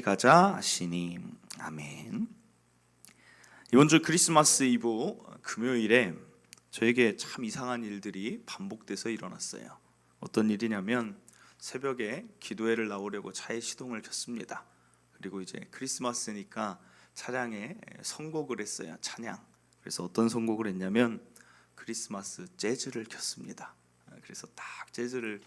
가자 하시니 아멘. 이번 주 크리스마스 이브 금요일에 저에게 참 이상한 일들이 반복돼서 일어났어요. 어떤 일이냐면 새벽에 기도회를 나오려고 차에 시동을 켰습니다. 그리고 이제 크리스마스니까 차량에 선곡을 했어요. 찬양. 그래서 어떤 선곡을 했냐면 크리스마스 재즈를 켰습니다. 그래서 딱 재즈를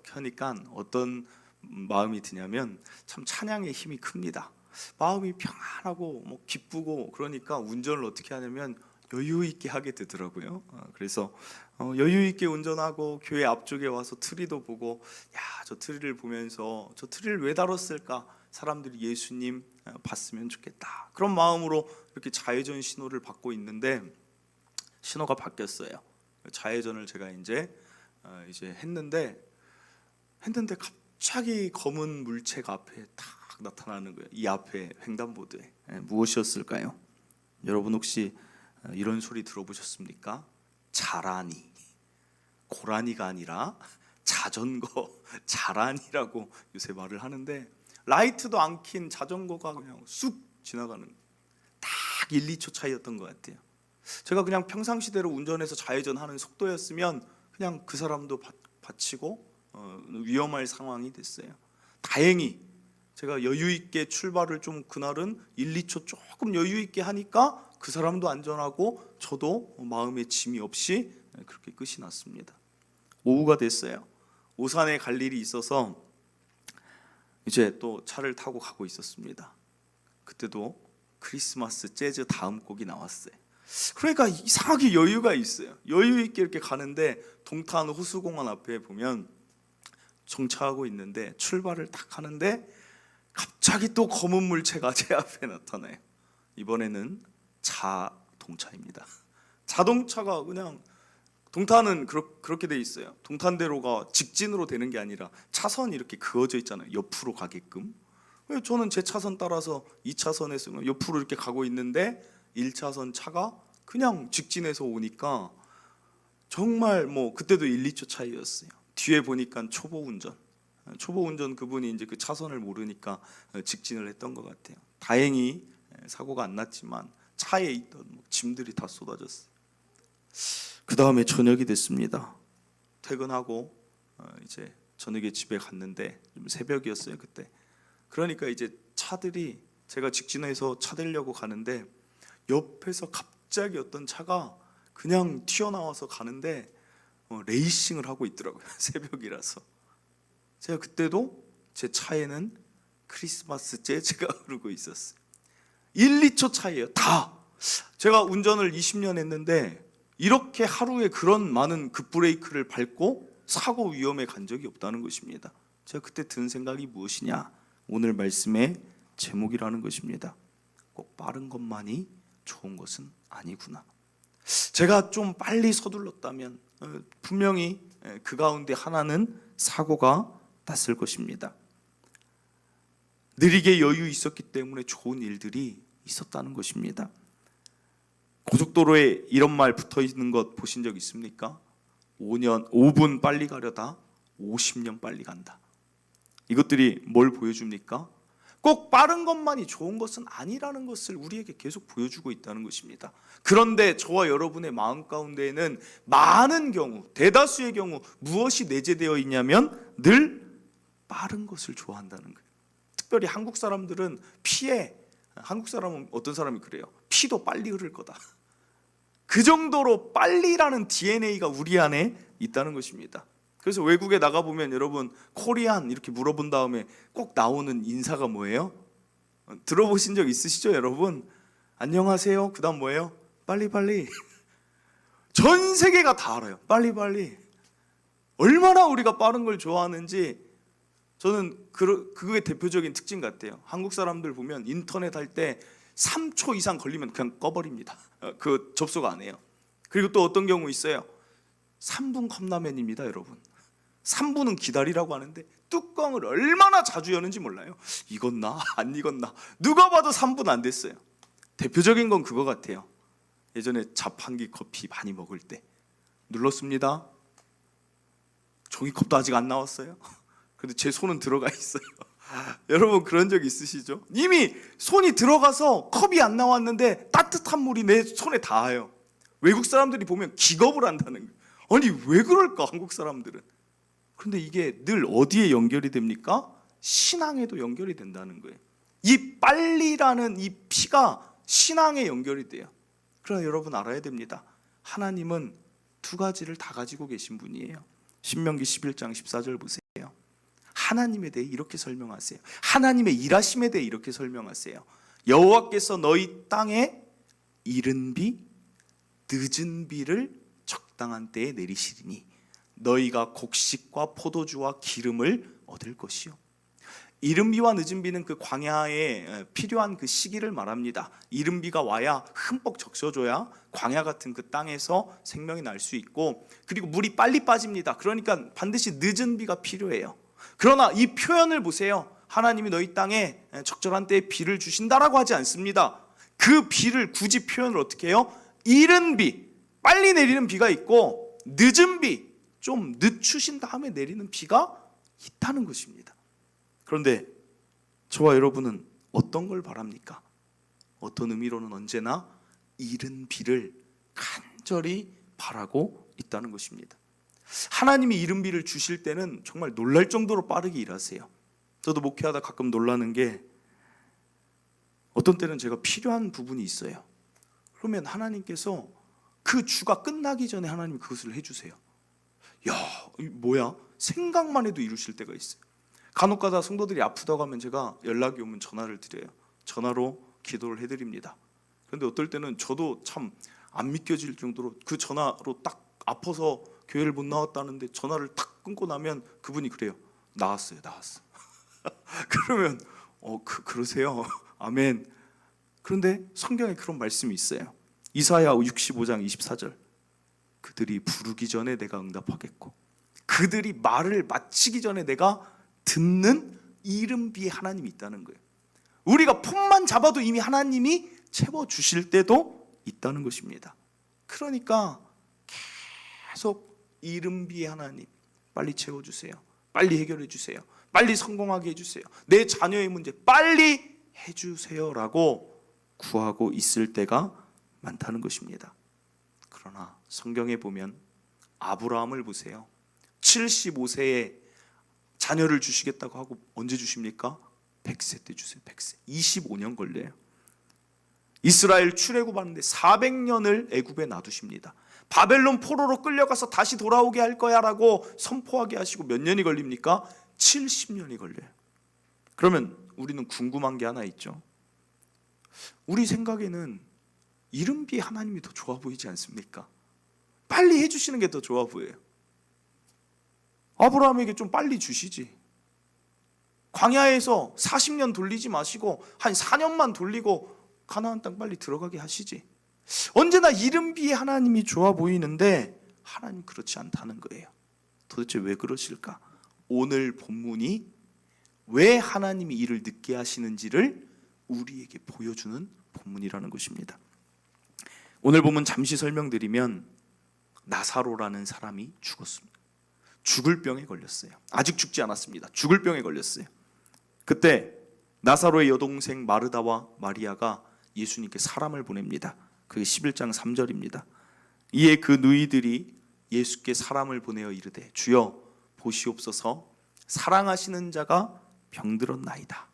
켜니까 어떤 마음이 드냐면 참 찬양의 힘이 큽니다. 마음이 평안하고 뭐 기쁘고 그러니까 운전을 어떻게 하냐면 여유 있게 하게 되더라고요. 그래서 여유 있게 운전하고 교회 앞쪽에 와서 트리도 보고 야, 저 트리를 보면서 저 트리를 왜 달았을까? 사람들이 예수님 봤으면 좋겠다. 그런 마음으로 이렇게 좌회전 신호를 받고 있는데 신호가 바뀌었어요. 좌회전을 제가 이제 했는데 갑자기 검은 물체가 앞에 탁 나타나는 거예요. 이 앞에 횡단보도에 무엇이었을까요? 여러분 혹시 이런 소리 들어보셨습니까? 자라니, 고라니가 아니라 자전거, 자라니라고 요새 말을 하는데 라이트도 안 킨 자전거가 그냥 쑥 지나가는 딱 1, 2초 차이였던 것 같아요. 제가 그냥 평상시대로 운전해서 좌회전하는 속도였으면 그냥 그 사람도 받치고 위험할 상황이 됐어요. 다행히 제가 여유 있게 출발을 좀 그날은 1, 2초 조금 여유 있게 하니까 그 사람도 안전하고 저도 마음에 짐이 없이 그렇게 끝이 났습니다. 오후가 됐어요. 오산에 갈 일이 있어서 이제 또 차를 타고 가고 있었습니다. 그때도 크리스마스 재즈 다음 곡이 나왔어요. 그러니까 이상하게 여유가 있어요. 여유 있게 이렇게 가는데 동탄 호수공원 앞에 보면 정차하고 있는데 출발을 딱 하는데 갑자기 또 검은 물체가 제 앞에 나타나요. 이번에는 자동차입니다. 자동차가 그냥 동탄은 그렇게 돼 있어요. 동탄대로가 직진으로 되는 게 아니라 차선이 이렇게 그어져 있잖아요. 옆으로 가게끔. 저는 제 차선 따라서 2차선에서 옆으로 이렇게 가고 있는데 1차선 차가 그냥 직진해서 오니까 정말 뭐 그때도 1, 2초 차이였어요. 뒤에 보니까 초보 운전 그분이 이제 그 차선을 모르니까 직진을 했던 것 같아요. 다행히 사고가 안 났지만 차에 있던 짐들이 다 쏟아졌어요. 그 다음에 저녁이 됐습니다. 퇴근하고 이제 저녁에 집에 갔는데 좀 새벽이었어요 그때. 그러니까 이제 차들이 제가 직진해서 차 대려고 가는데 옆에서 갑자기 어떤 차가 그냥 튀어나와서 가는데 레이싱을 하고 있더라고요. 새벽이라서. 제가 그때도 제 차에는 크리스마스 재즈가 흐르고 있었어요. 1, 2초 차이에요. 다. 제가 운전을 20년 했는데 이렇게 하루에 그런 많은 급브레이크를 밟고 사고 위험에 간 적이 없다는 것입니다. 제가 그때 든 생각이 무엇이냐? 오늘 말씀의 제목이라는 것입니다. 꼭 빠른 것만이 좋은 것은 아니구나. 제가 좀 빨리 서둘렀다면 분명히 그 가운데 하나는 사고가 났을 것입니다. 느리게 여유 있었기 때문에 좋은 일들이 있었다는 것입니다. 고속도로에 이런 말 붙어 있는 것 보신 적 있습니까? 5분 빨리 가려다 50년 빨리 간다. 이것들이 뭘 보여줍니까? 꼭 빠른 것만이 좋은 것은 아니라는 것을 우리에게 계속 보여주고 있다는 것입니다. 그런데 저와 여러분의 마음 가운데에는 많은 경우, 대다수의 경우 무엇이 내재되어 있냐면 늘 빠른 것을 좋아한다는 거예요. 특별히 한국 사람들은 한국 사람은 어떤 사람이 그래요. 피도 빨리 흐를 거다. 그 정도로 빨리라는 DNA가 우리 안에 있다는 것입니다. 그래서 외국에 나가보면 여러분 코리안 이렇게 물어본 다음에 꼭 나오는 인사가 뭐예요? 들어보신 적 있으시죠 여러분? 안녕하세요. 그 다음 뭐예요? 빨리빨리. 전 세계가 다 알아요. 빨리빨리. 얼마나 우리가 빠른 걸 좋아하는지 저는 그게 대표적인 특징 같아요. 한국 사람들 보면 인터넷 할 때 3초 이상 걸리면 그냥 꺼버립니다. 그 접속 안 해요. 그리고 또 어떤 경우 있어요. 3분 컵라면입니다 여러분. 3분은 기다리라고 하는데 뚜껑을 얼마나 자주 여는지 몰라요. 익었나 안 익었나 누가 봐도 3분 안 됐어요. 대표적인 건 그거 같아요. 예전에 자판기 커피 많이 먹을 때 눌렀습니다. 종이컵도 아직 안 나왔어요. 근데 제 손은 들어가 있어요. 여러분 그런 적 있으시죠? 이미 손이 들어가서 컵이 안 나왔는데 따뜻한 물이 내 손에 닿아요. 외국 사람들이 보면 기겁을 한다는 거예요. 아니 왜 그럴까 한국 사람들은. 그런데 이게 늘 어디에 연결이 됩니까? 신앙에도 연결이 된다는 거예요. 이 빨리라는 이 피가 신앙에 연결이 돼요. 그러나 여러분 알아야 됩니다. 하나님은 두 가지를 다 가지고 계신 분이에요. 신명기 11장 14절 보세요. 하나님에 대해 이렇게 설명하세요. 하나님의 일하심에 대해 이렇게 설명하세요. 여호와께서 너희 땅에 이른 비 늦은 비를 적당한 때에 내리시리니 너희가 곡식과 포도주와 기름을 얻을 것이요. 이른 비와 늦은 비는 그 광야에 필요한 그 시기를 말합니다. 이른 비가 와야 흠뻑 적셔줘야 광야 같은 그 땅에서 생명이 날 수 있고, 그리고 물이 빨리 빠집니다. 그러니까 반드시 늦은 비가 필요해요. 그러나 이 표현을 보세요. 하나님이 너희 땅에 적절한 때에 비를 주신다라고 하지 않습니다. 그 비를 굳이 표현을 어떻게 해요? 이른 비, 빨리 내리는 비가 있고 늦은 비, 좀 늦추신 다음에 내리는 비가 있다는 것입니다. 그런데 저와 여러분은 어떤 걸 바랍니까? 어떤 의미로는 언제나 이른 비를 간절히 바라고 있다는 것입니다. 하나님이 이른 비를 주실 때는 정말 놀랄 정도로 빠르게 일하세요. 저도 목회하다 가끔 놀라는 게, 어떤 때는 제가 필요한 부분이 있어요. 그러면 하나님께서 그 주가 끝나기 전에 하나님이 그것을 해주세요. 야, 뭐야? 생각만 해도 이루실 때가 있어요. 간혹가다 성도들이 아프다고 하면 제가 연락이 오면 전화를 드려요. 전화로 기도를 해드립니다. 그런데 어떨 때는 저도 참 안 믿겨질 정도로 그 전화로 딱 아파서 교회를 못 나왔다는데 전화를 탁 끊고 나면 그분이 그래요. 나왔어요. 그러면 그러세요. 아멘. 그런데 성경에 그런 말씀이 있어요. 이사야 65장 24절. 그들이 부르기 전에 내가 응답하겠고 그들이 말을 마치기 전에 내가 듣는 이른 비에 하나님이 있다는 거예요. 우리가 폰만 잡아도 이미 하나님이 채워주실 때도 있다는 것입니다. 그러니까 계속 이른 비에 하나님 빨리 채워주세요. 빨리 해결해 주세요. 빨리 성공하게 해주세요. 내 자녀의 문제 빨리 해주세요라고 구하고 있을 때가 많다는 것입니다. 그러나 성경에 보면 아브라함을 보세요. 75세에 자녀를 주시겠다고 하고 언제 주십니까? 100세 때 주세요. 100세. 25년 걸려요. 이스라엘 출애굽하는데 400년을 애굽에 놔두십니다. 바벨론 포로로 끌려가서 다시 돌아오게 할 거야 라고 선포하게 하시고 몇 년이 걸립니까? 70년이 걸려요. 그러면 우리는 궁금한 게 하나 있죠. 우리 생각에는 이른 비에 하나님이 더 좋아 보이지 않습니까? 빨리 해주시는 게 더 좋아 보여요. 아브라함에게 좀 빨리 주시지. 광야에서 40년 돌리지 마시고 한 4년만 돌리고 가나안 땅 빨리 들어가게 하시지. 언제나 이른 비에 하나님이 좋아 보이는데 하나님 그렇지 않다는 거예요. 도대체 왜 그러실까? 오늘 본문이 왜 하나님이 이를 늦게 하시는지를 우리에게 보여주는 본문이라는 것입니다. 오늘 본문 잠시 설명드리면 나사로라는 사람이 죽었습니다. 죽을 병에 걸렸어요. 아직 죽지 않았습니다. 죽을 병에 걸렸어요. 그때 나사로의 여동생 마르다와 마리아가 예수님께 사람을 보냅니다. 그게 11장 3절입니다. 이에 그 누이들이 예수께 사람을 보내어 이르되 주여 보시옵소서 사랑하시는 자가 병들었나이다.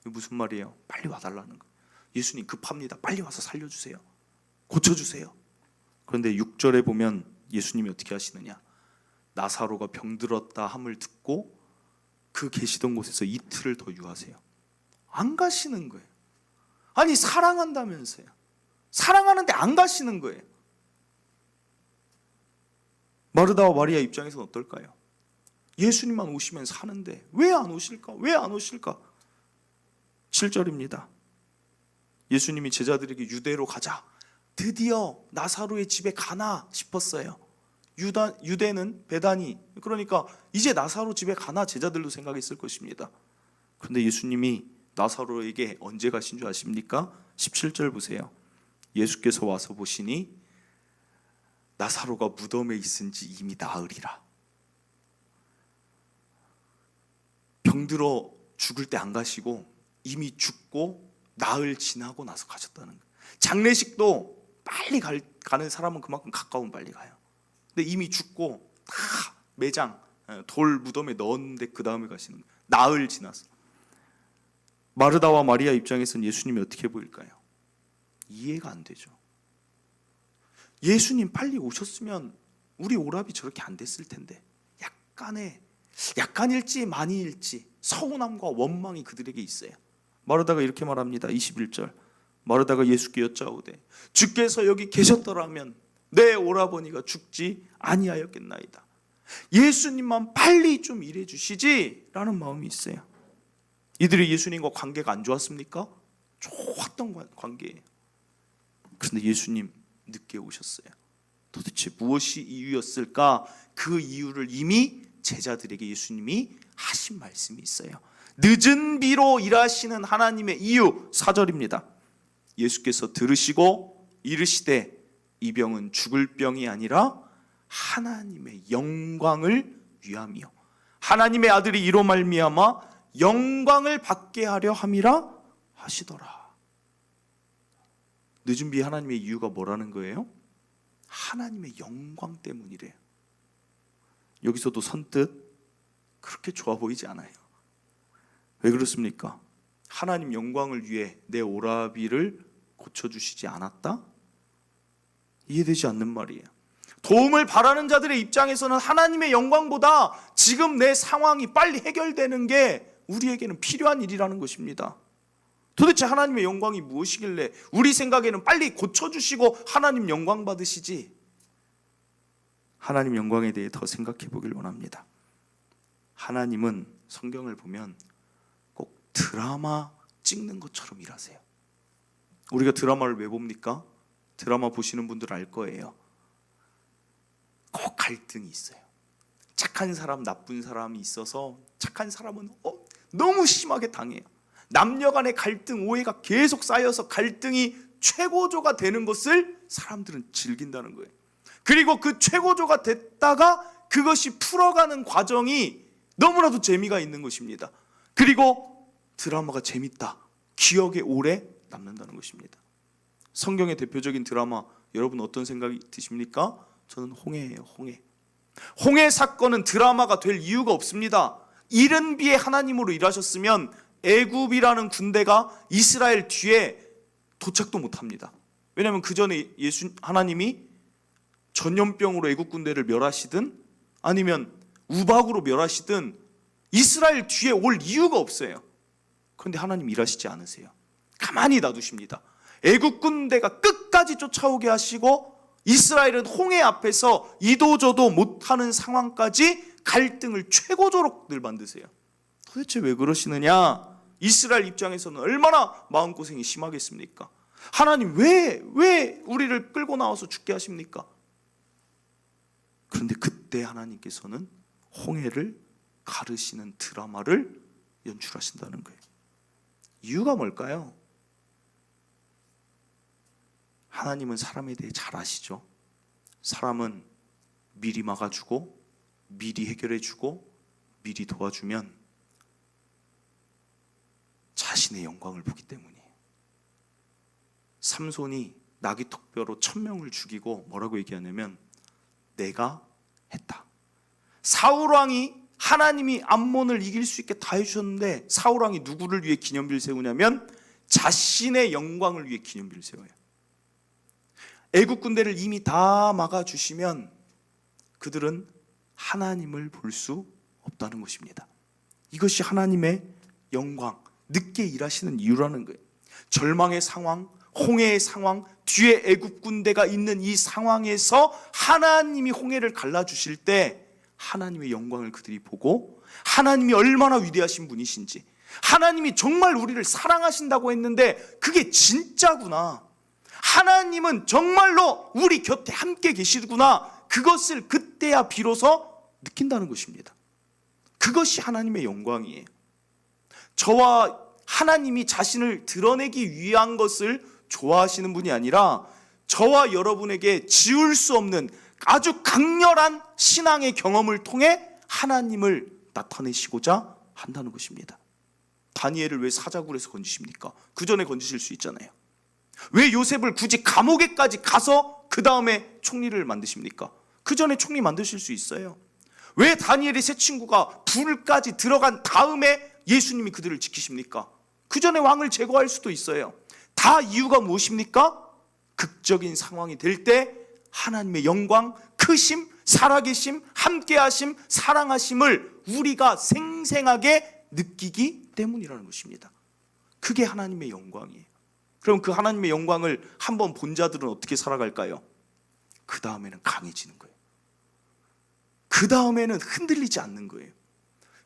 무슨 말이에요? 빨리 와달라는 거. 예수님 급합니다. 빨리 와서 살려주세요. 고쳐주세요. 그런데 6절에 보면 예수님이 어떻게 하시느냐? 나사로가 병들었다 함을 듣고 그 계시던 곳에서 이틀을 더 유하세요. 안 가시는 거예요. 아니 사랑한다면서요. 사랑하는데 안 가시는 거예요. 마르다와 마리아 입장에서는 어떨까요? 예수님만 오시면 사는데 왜 안 오실까? 왜 안 오실까? 7절입니다. 예수님이 제자들에게 유대로 가자. 드디어 나사로의 집에 가나 싶었어요. 유대는 베다니, 그러니까 이제 나사로 집에 가나 제자들도 생각했을 것입니다. 그런데 예수님이 나사로에게 언제 가신 줄 아십니까? 17절 보세요. 예수께서 와서 보시니 나사로가 무덤에 있은지 이미 나으리라. 병들어 죽을 때 안 가시고 이미 죽고 나흘 지나고 나서 가셨다는 거예요. 장례식도 빨리 가는 사람은 그만큼 가까운 빨리 가요. 근데 이미 죽고 다 매장 돌 무덤에 넣었는데 그 다음에 가시는 거예요. 나흘 지나서. 마르다와 마리아 입장에서는 예수님이 어떻게 보일까요? 이해가 안 되죠. 예수님 빨리 오셨으면 우리 오랍이 저렇게 안 됐을 텐데 약간일지 많이일지 서운함과 원망이 그들에게 있어요. 마르다가 이렇게 말합니다. 21절. 마르다가 예수께 여짜오되 주께서 여기 계셨더라면 내 오라버니가 죽지 아니하였겠나이다. 예수님만 빨리 좀 일해 주시지 라는 마음이 있어요. 이들이 예수님과 관계가 안 좋았습니까? 좋았던 관계예요. 그런데 예수님 늦게 오셨어요. 도대체 무엇이 이유였을까? 그 이유를 이미 제자들에게 예수님이 하신 말씀이 있어요. 늦은 비로 일하시는 하나님의 이유 4절입니다. 예수께서 들으시고 이르시되 이 병은 죽을 병이 아니라 하나님의 영광을 위함이요 하나님의 아들이 이로 말미암아 영광을 받게 하려 함이라 하시더라. 늦은 비 하나님의 이유가 뭐라는 거예요? 하나님의 영광 때문이래요. 여기서도 선뜻 그렇게 좋아 보이지 않아요. 왜 그렇습니까? 하나님 영광을 위해 내 오라비를 고쳐주시지 않았다? 이해되지 않는 말이에요. 도움을 바라는 자들의 입장에서는 하나님의 영광보다 지금 내 상황이 빨리 해결되는 게 우리에게는 필요한 일이라는 것입니다. 도대체 하나님의 영광이 무엇이길래 우리 생각에는 빨리 고쳐주시고 하나님 영광 받으시지? 하나님 영광에 대해 더 생각해 보길 원합니다. 하나님은 성경을 보면 꼭 드라마 찍는 것처럼 일하세요. 우리가 드라마를 왜 봅니까? 드라마 보시는 분들 알 거예요. 꼭 갈등이 있어요. 착한 사람, 나쁜 사람이 있어서 착한 사람은 너무 심하게 당해요. 남녀 간의 갈등, 오해가 계속 쌓여서 갈등이 최고조가 되는 것을 사람들은 즐긴다는 거예요. 그리고 그 최고조가 됐다가 그것이 풀어가는 과정이 너무나도 재미가 있는 것입니다. 그리고 드라마가 재밌다, 기억에 오래 남는다는 것입니다. 성경의 대표적인 드라마, 여러분 어떤 생각이 드십니까? 저는 홍해예요. 홍해 사건은 드라마가 될 이유가 없습니다. 이른 비에 하나님으로 일하셨으면 애굽이라는 군대가 이스라엘 뒤에 도착도 못합니다. 왜냐하면 그 전에 하나님이 전염병으로 애굽 군대를 멸하시든 아니면 우박으로 멸하시든 이스라엘 뒤에 올 이유가 없어요. 그런데 하나님 일하시지 않으세요. 가만히 놔두십니다. 애굽 군대가 끝까지 쫓아오게 하시고 이스라엘은 홍해 앞에서 이도저도 못하는 상황까지 갈등을 최고조로 늘 만드세요. 도대체 왜 그러시느냐? 이스라엘 입장에서는 얼마나 마음고생이 심하겠습니까? 하나님 왜 우리를 끌고 나와서 죽게 하십니까? 그런데 그때 하나님께서는 홍해를 가르시는 드라마를 연출하신다는 거예요. 이유가 뭘까요? 하나님은 사람에 대해 잘 아시죠? 사람은 미리 막아주고 미리 해결해주고 미리 도와주면 자신의 영광을 보기 때문이에요. 삼손이 나귀 턱뼈로 1000명을 죽이고 뭐라고 얘기하냐면 내가 했다. 사울왕이 하나님이 암몬을 이길 수 있게 다 해주셨는데 사울왕이 누구를 위해 기념비를 세우냐면 자신의 영광을 위해 기념비를 세워요. 애국 군대를 이미 다 막아주시면 그들은 하나님을 볼 수 없다는 것입니다. 이것이 하나님의 영광, 늦게 일하시는 이유라는 거예요. 절망의 상황, 홍해의 상황, 뒤에 애국 군대가 있는 이 상황에서 하나님이 홍해를 갈라주실 때 하나님의 영광을 그들이 보고 하나님이 얼마나 위대하신 분이신지, 하나님이 정말 우리를 사랑하신다고 했는데 그게 진짜구나, 하나님은 정말로 우리 곁에 함께 계시구나, 그것을 그때야 비로소 느낀다는 것입니다. 그것이 하나님의 영광이에요. 저와 하나님이 자신을 드러내기 위한 것을 좋아하시는 분이 아니라 저와 여러분에게 지울 수 없는 아주 강렬한 신앙의 경험을 통해 하나님을 나타내시고자 한다는 것입니다. 다니엘을 왜 사자굴에서 건지십니까? 그 전에 건지실 수 있잖아요. 왜 요셉을 굳이 감옥에까지 가서 그 다음에 총리를 만드십니까? 그 전에 총리 만드실 수 있어요. 왜 다니엘의 세 친구가 불까지 들어간 다음에 예수님이 그들을 지키십니까? 그 전에 왕을 제거할 수도 있어요. 다 이유가 무엇입니까? 극적인 상황이 될 때 하나님의 영광, 크심, 살아계심, 함께하심, 사랑하심을 우리가 생생하게 느끼기 때문이라는 것입니다. 그게 하나님의 영광이에요. 그럼 그 하나님의 영광을 한번 본 자들은 어떻게 살아갈까요? 그 다음에는 강해지는 거예요. 그 다음에는 흔들리지 않는 거예요.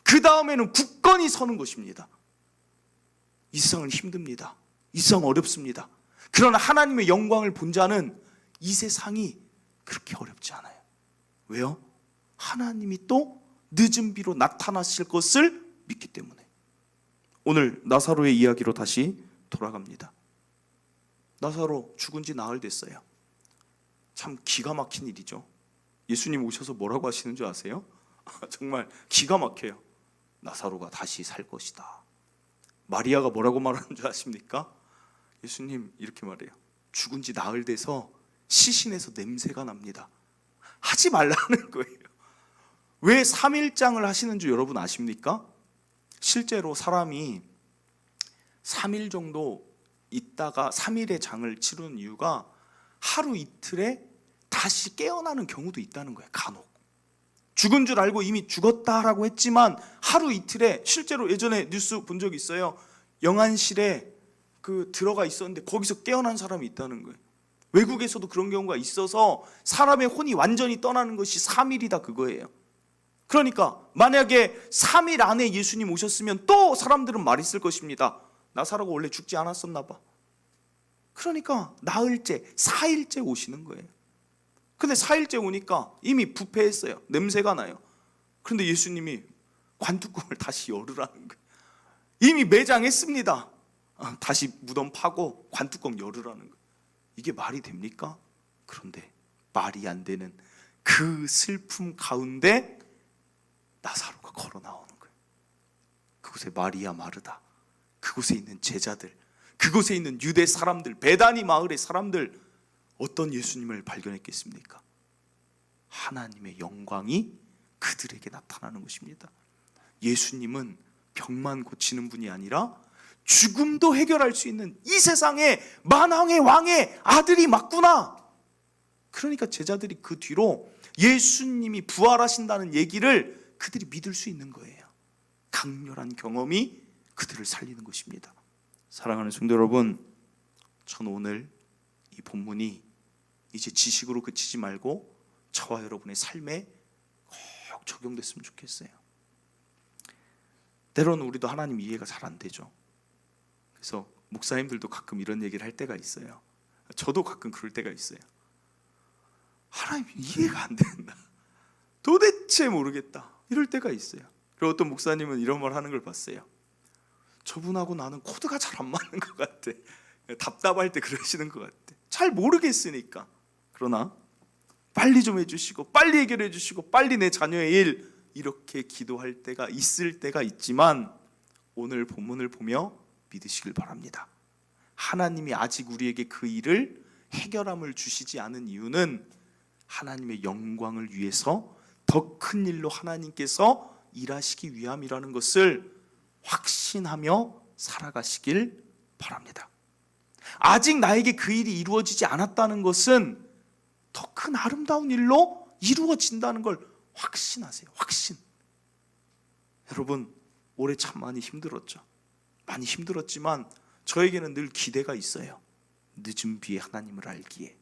그 다음에는 굳건히 서는 것입니다. 이 세상은 힘듭니다. 이 세상 어렵습니다. 그러나 하나님의 영광을 본 자는 이 세상이 그렇게 어렵지 않아요. 왜요? 하나님이 또 늦은 비로 나타나실 것을 믿기 때문에. 오늘 나사로의 이야기로 다시 돌아갑니다. 나사로 죽은 지 나흘 됐어요. 참 기가 막힌 일이죠. 예수님 오셔서 뭐라고 하시는 줄 아세요? 정말 기가 막혀요. 나사로가 다시 살 것이다. 마리아가 뭐라고 말하는 줄 아십니까? 예수님 이렇게 말해요. 죽은 지 나흘 돼서 시신에서 냄새가 납니다. 하지 말라는 거예요. 왜 3일장을 하시는 줄 여러분 아십니까? 실제로 사람이 3일 정도 있다가 3일의 장을 치르는 이유가 하루 이틀에 다시 깨어나는 경우도 있다는 거예요. 간혹 죽은 줄 알고 이미 죽었다라고 했지만 하루 이틀에, 실제로 예전에 뉴스 본 적이 있어요. 영안실에 들어가 있었는데 거기서 깨어난 사람이 있다는 거예요. 외국에서도 그런 경우가 있어서 사람의 혼이 완전히 떠나는 것이 3일이다 그거예요. 그러니까 만약에 3일 안에 예수님 오셨으면 또 사람들은 말했을 것입니다. 나사로가 원래 죽지 않았었나 봐. 그러니까 나흘째, 4일째 오시는 거예요. 근데 4일째 오니까 이미 부패했어요. 냄새가 나요. 그런데 예수님이 관뚜껑을 다시 열으라는 거예요. 이미 매장했습니다. 다시 무덤 파고 관뚜껑 열으라는 거예요. 이게 말이 됩니까? 그런데 말이 안 되는 그 슬픔 가운데 나사로가 걸어 나오는 거예요. 그곳에 마리아, 마르다, 그곳에 있는 제자들, 그곳에 있는 유대 사람들, 베다니 마을의 사람들, 어떤 예수님을 발견했겠습니까? 하나님의 영광이 그들에게 나타나는 것입니다. 예수님은 병만 고치는 분이 아니라 죽음도 해결할 수 있는 이 세상의 만왕의 왕의 아들이 맞구나. 그러니까 제자들이 그 뒤로 예수님이 부활하신다는 얘기를 그들이 믿을 수 있는 거예요. 강렬한 경험이 그들을 살리는 것입니다. 사랑하는 성도 여러분, 저는 오늘 이 본문이 이제 지식으로 그치지 말고 저와 여러분의 삶에 꼭 적용됐으면 좋겠어요. 때로는 우리도 하나님 이해가 잘 안 되죠. 그래서 목사님들도 가끔 이런 얘기를 할 때가 있어요. 저도 가끔 그럴 때가 있어요. 하나님 이해가 안 된다. 도대체 모르겠다. 이럴 때가 있어요. 그리고 어떤 목사님은 이런 말 하는 걸 봤어요. 저분하고 나는 코드가 잘 안 맞는 것 같아. 답답할 때 그러시는 것 같아. 잘 모르겠으니까. 그러나 빨리 좀 해주시고 빨리 해결해 주시고 빨리 내 자녀의 일, 이렇게 기도할 때가 있을 때가 있지만 오늘 본문을 보며 믿으시길 바랍니다. 하나님이 아직 우리에게 그 일을 해결함을 주시지 않은 이유는 하나님의 영광을 위해서 더 큰 일로 하나님께서 일하시기 위함이라는 것을 확신하며 살아가시길 바랍니다. 아직 나에게 그 일이 이루어지지 않았다는 것은 더 큰 아름다운 일로 이루어진다는 걸 확신하세요. 확신. 여러분, 올해 참 많이 힘들었죠. 많이 힘들었지만 저에게는 늘 기대가 있어요. 늦은 비에 하나님을 알기에.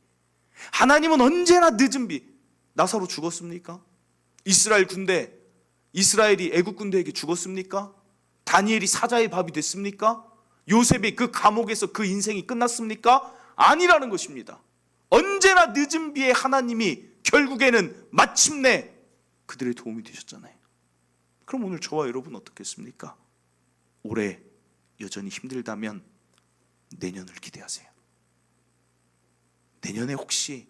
하나님은 언제나 늦은 비. 나사로 죽었습니까? 이스라엘 군대, 이스라엘이 애국 군대에게 죽었습니까? 다니엘이 사자의 밥이 됐습니까? 요셉이 그 감옥에서 그 인생이 끝났습니까? 아니라는 것입니다. 언제나 늦은 비에 하나님이 결국에는 마침내 그들의 도움이 되셨잖아요. 그럼 오늘 저와 여러분 어떻겠습니까? 올해 여전히 힘들다면 내년을 기대하세요. 내년에 혹시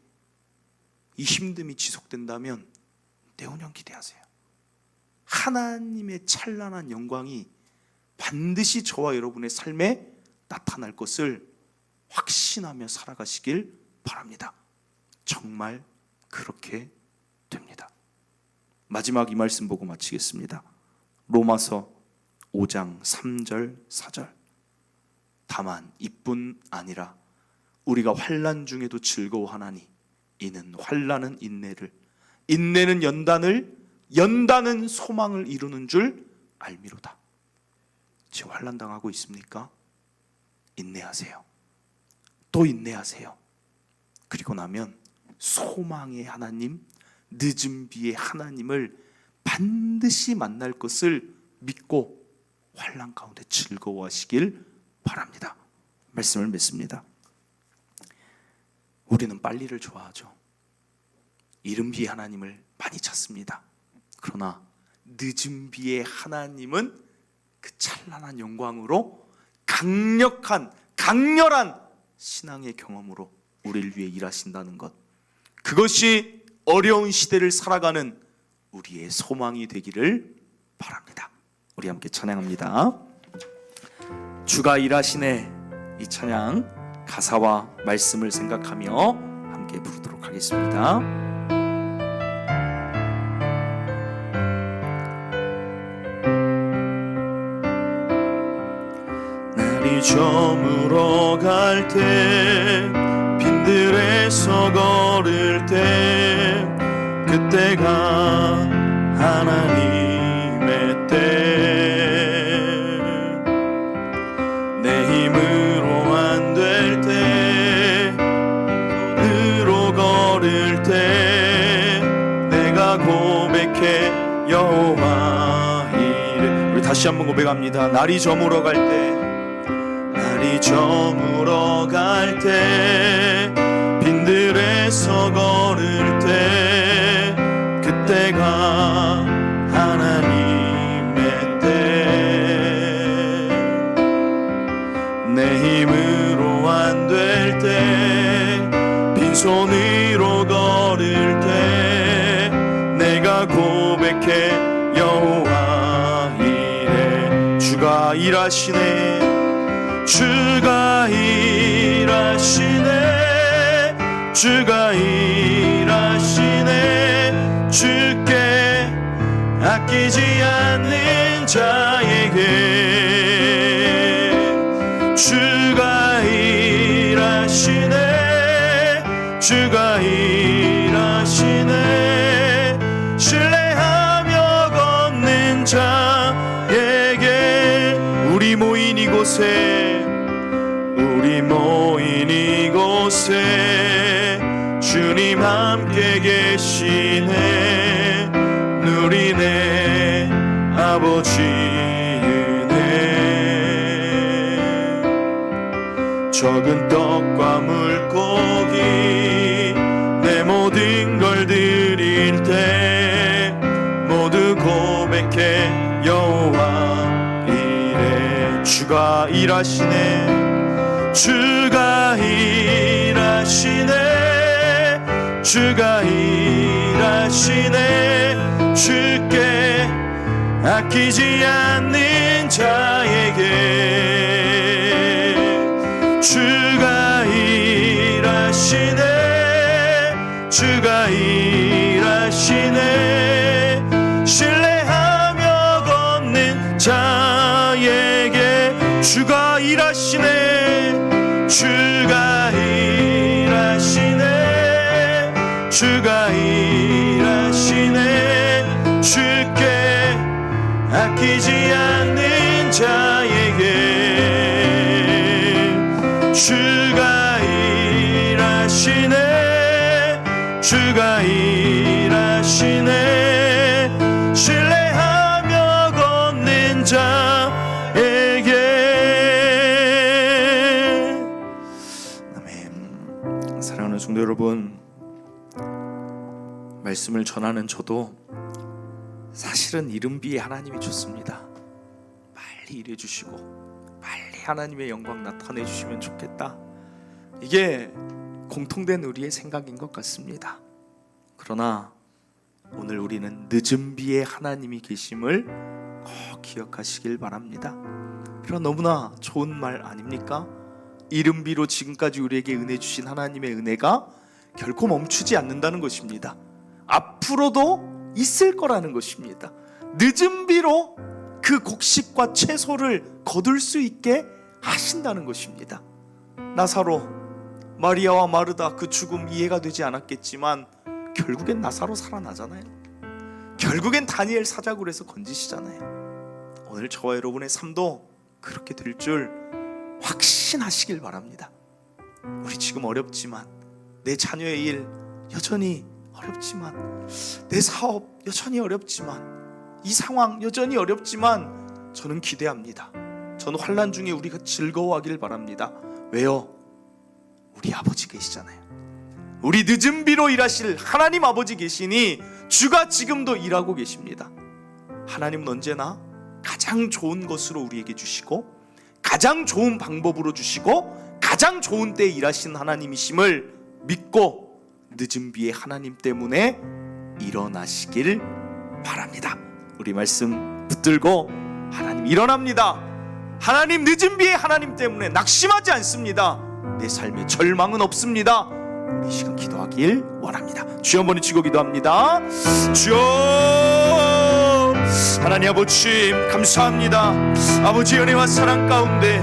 이 힘듦이 지속된다면 내후년 기대하세요. 하나님의 찬란한 영광이 반드시 저와 여러분의 삶에 나타날 것을 확신하며 살아가시길 바랍니다. 정말 그렇게 됩니다. 마지막 이 말씀 보고 마치겠습니다. 로마서 5장 3절 4절. 다만 이뿐 아니라 우리가 환난 중에도 즐거워하나니 이는 환난은 인내를, 인내는 연단을, 연단은 소망을 이루는 줄 알미로다. 지금 환난 당하고 있습니까? 인내하세요. 또 인내하세요. 그리고 나면 소망의 하나님, 늦은 비의 하나님을 반드시 만날 것을 믿고 환난 가운데 즐거워하시길 바랍니다. 말씀을 맺습니다. 우리는 빨리를 좋아하죠. 이른 비의 하나님을 많이 찾습니다. 그러나 늦은 비의 하나님은 그 찬란한 영광으로 강렬한 신앙의 경험으로 우리를 위해 일하신다는 것, 그것이 어려운 시대를 살아가는 우리의 소망이 되기를 바랍니다. 우리 함께 찬양합니다. 주가 일하시네. 이 찬양 가사와 말씀을 생각하며 함께 부르도록 하겠습니다. 날이 저물어 갈 때, 빈들에서 걸을 때, 그때가 하나님의 때, 내 힘으로 안 될 때, 손으로 걸을 때, 내가 고백해 여호와 이래. 우리 다시 한번 고백합니다. 날이 저물어 갈 때, 날이 저물어 갈 때, 빈들에서 걸을 때, 그때가 하나님의 때, 내 힘으로 안 될 때, 빈손으로 걸을 때, 내가 고백해 여호와 이래. 주가 일하시네. 주가 일하시네. 주가 일하시네. 주께 아끼지 않는 자에게 주가 일하시네. 주가 일하시네. 신뢰하며 걷는 자에게. 우리 모인 이곳에, 우리 모인 이곳에 주님 함께 계시네. 누리네 아버지 은혜. 적은 떡과 물고기 내 모든 걸 드릴 때, 모두 고백해 여호와 이래. 주가 일하시네. 주가 일하시네. 주가 일하시네. 주께 아끼지 않는 자에게 주가 일하시네. 주가 일하시네. 신뢰하며 걷는 자에게 주가 일하시네. 주가 일하시네. 주가 일하시네. 주께 아끼지 않는 자에게 주가 일하시네. 주가 일하시네. 신뢰하며 걷는 자에게. 아멘. 사랑하는 성도 여러분, 말씀을 전하는 저도 사실은 이른 비에 하나님이 좋습니다. 빨리 일해주시고 빨리 하나님의 영광 나타내 주시면 좋겠다. 이게 공통된 우리의 생각인 것 같습니다. 그러나 오늘 우리는 늦은 비에 하나님이 계심을 꼭 기억하시길 바랍니다. 그런 너무나 좋은 말 아닙니까? 이른비로 지금까지 우리에게 은혜 주신 하나님의 은혜가 결코 멈추지 않는다는 것입니다. 앞으로도 있을 거라는 것입니다. 늦은 비로 그 곡식과 채소를 거둘 수 있게 하신다는 것입니다. 나사로, 마리아와 마르다 그 죽음 이해가 되지 않았겠지만 결국엔 나사로 살아나잖아요. 결국엔 다니엘 사자굴에서 건지시잖아요. 오늘 저와 여러분의 삶도 그렇게 될 줄 확신하시길 바랍니다. 우리 지금 어렵지만, 내 자녀의 일 여전히 어렵지만, 내 사업 여전히 어렵지만, 이 상황 여전히 어렵지만 저는 기대합니다. 저는 환난 중에 우리가 즐거워하길 바랍니다. 왜요? 우리 아버지 계시잖아요. 우리 늦은 비로 일하실 하나님 아버지 계시니 주가 지금도 일하고 계십니다. 하나님은 언제나 가장 좋은 것으로 우리에게 주시고, 가장 좋은 방법으로 주시고, 가장 좋은 때에 일하시는 하나님이심을 믿고 늦은 비에 하나님 때문에 일어나시길 바랍니다. 우리 말씀 붙들고 하나님 일어납니다. 하나님 늦은 비에 하나님 때문에 낙심하지 않습니다. 내 삶에 절망은 없습니다. 우리 이 시간 기도하길 원합니다. 주여 한번 외치고 기도합니다. 주여, 하나님 아버지 감사합니다. 아버지 은혜와 사랑 가운데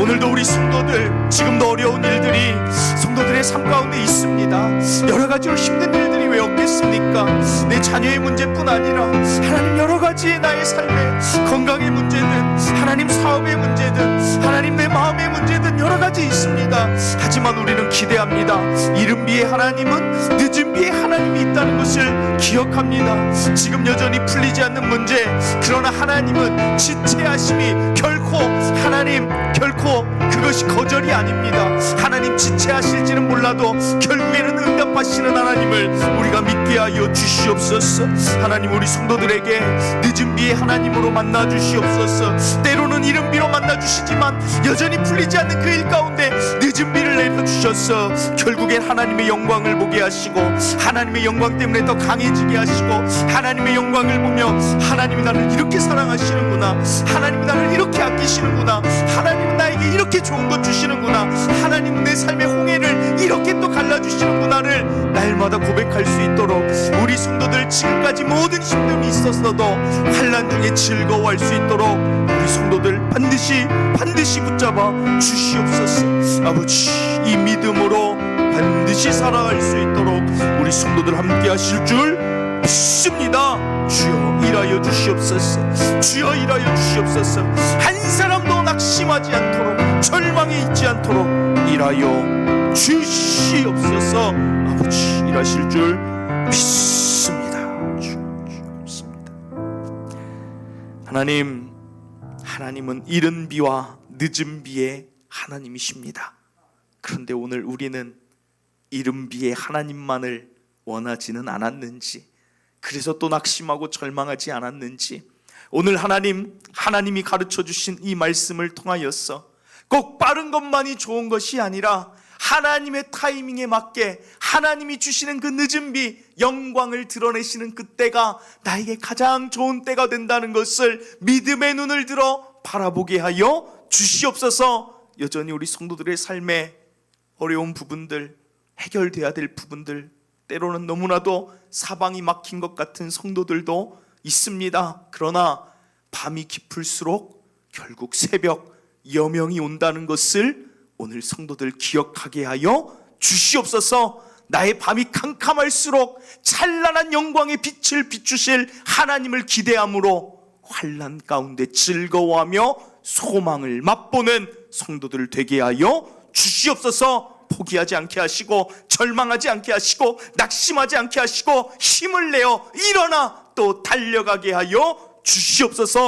오늘도 우리 성도들, 지금도 어려운 일들이 성도들의 삶 가운데 있습니다. 여러 가지로 힘든 일들이 왜 없겠습니까? 내 자녀의 문제뿐 아니라 하나님 여러 가지 나의 삶의 건강의 문제든, 하나님 사업의 문제든, 하나님 내 마음의 문제든 여러 가지 있습니다. 하지만 우리는 기대합니다. 이른 비에 하나님은 늦은 비에 하나님이 있다는 것을 기억합니다. 지금 여전히 풀리지 않는 문제, 그러나 하나님은 지체하심이 결코, 하나님 결코 그것이 거절이 아닙니다. 하나님 지체하실지는 몰라도 결국에는 응답하시는 하나님을 우리가 믿게 하여 주시옵소서. 하나님 우리 성도들에게 늦은 비에 하나님으로 만나 주시옵소서. 때로는 이른 비로 만나 주시지만 여전히 풀리지 않는 그 일 가운데 늦은 비를 내려주셔서 결국엔 하나님의 영광을 보게 하시고, 하나님의 영광 때문에 더 강해지게 하시고, 하나님의 영광을 보며 하나님이 나를 이렇게 사랑하시는구나, 하나님이 나를 이렇게 아끼시는구나, 하나님은 나에게 이렇게 좋은 것 주시는구나, 하나님은 내 삶의 홍해를 이렇게 또 갈라주시는구나를 날마다 고백할 수 있도록 우리 성도들 지금까지 모든 힘듦이 있었어도 환난 중에 즐거워할 수 있도록 우리 성도들 반드시 붙잡아 주시옵소서. 아버지, 이 믿음으로 반드시 살아갈 수 있도록 우리 성도들 함께 하실 줄 믿습니다. 주여 일하여 주시옵소서. 주여 일하여 주시옵소서. 한 사람도 낙심하지 않도록, 절망에 있지 않도록 일하여 주시옵소서. 아버지 일하실 줄 믿습니다. 믿습니다. 하나님은 이른 비와 늦은 비의 하나님이십니다. 그런데 오늘 우리는 이른 비의 하나님만을 원하지는 않았는지, 그래서 또 낙심하고 절망하지 않았는지, 오늘 하나님이 가르쳐 주신 이 말씀을 통하여서 꼭 빠른 것만이 좋은 것이 아니라 하나님의 타이밍에 맞게 하나님이 주시는 그 늦은 비, 영광을 드러내시는 그 때가 나에게 가장 좋은 때가 된다는 것을 믿음의 눈을 들어 바라보게 하여 주시옵소서. 여전히 우리 성도들의 삶에 어려운 부분들, 해결돼야 될 부분들, 때로는 너무나도 사방이 막힌 것 같은 성도들도 있습니다. 그러나 밤이 깊을수록 결국 새벽, 여명이 온다는 것을 오늘 성도들 기억하게 하여 주시옵소서. 나의 밤이 캄캄할수록 찬란한 영광의 빛을 비추실 하나님을 기대함으로 환난 가운데 즐거워하며 소망을 맛보는 성도들 되게 하여 주시옵소서. 포기하지 않게 하시고, 절망하지 않게 하시고, 낙심하지 않게 하시고, 힘을 내어 일어나 또 달려가게 하여 주시옵소서.